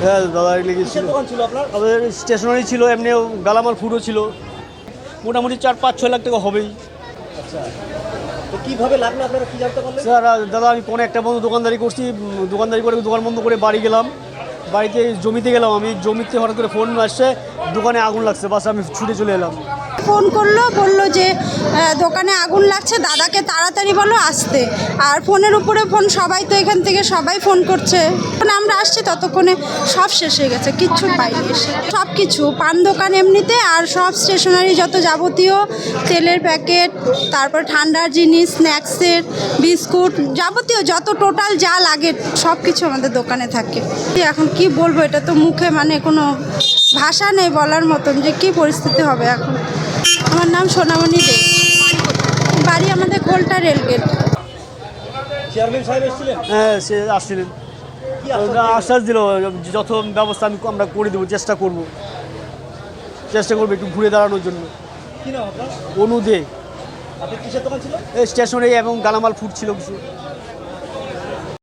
হ্যাঁ দাদা লেগেছিল। আমাদের স্টেশনারি ছিল, এমনি গালামাল ফুডও ছিল, মোটামুটি 4-5-6 লাখ টাকা হবেই। কিভাবে লাগলো আপনারা কি জানতে পারলেন? স্যার দাদা আমি পৌনে একটা বন্ধ দোকানদারি করছি, দোকানদারি করে দোকান বন্ধ করে বাড়ি গেলাম, বাড়িতে জমিতে গেলাম, আমি জমিতে হঠাৎ করে ফোন আসছে দোকানে আগুন লাগছে, বাস আমি ছুটে চলে এলাম। ফোন বললো যে দোকানে আগুন লাগছে, দাদাকে তাড়াতাড়ি বলো আসতে। আর ফোনের উপরে ফোন, সবাই তো এখান থেকে সবাই ফোন করছে। আমরা আসছি ততক্ষণে সব শেষ হয়ে গেছে, কিচ্ছু পাইনি এসে। সব কিছু পান দোকান এমনিতে, আর সব স্টেশনারি যত যাবতীয় তেলের প্যাকেট, তারপর ঠান্ডার জিনিস, স্ন্যাক্সের বিস্কুট, যাবতীয় যত টোটাল যা লাগে সব কিছু আমাদের দোকানে থাকে। এখন কি বলবো, এটা তো মুখে মানে কোনো ভাষা নেই বলার মতন যে কী পরিস্থিতি হবে এখন। আমার নাম সোনামণি দে, বাড়ি আমাদের কোলটা রেলগেট। চেয়ারম্যান সাহেব এসেছিলেন? হ্যাঁ সে আসছিলেন, আশ্বাস দিল যত ব্যবস্থা আমরা করে দেবো, চেষ্টা করবো একটু ঘুরে দাঁড়ানোর জন্য। কি নাম আপনার? অনু দে। আপনি কিসের দোকান ছিল? স্টেশনারি এবং গালামাল ফুড ছিল কিছু।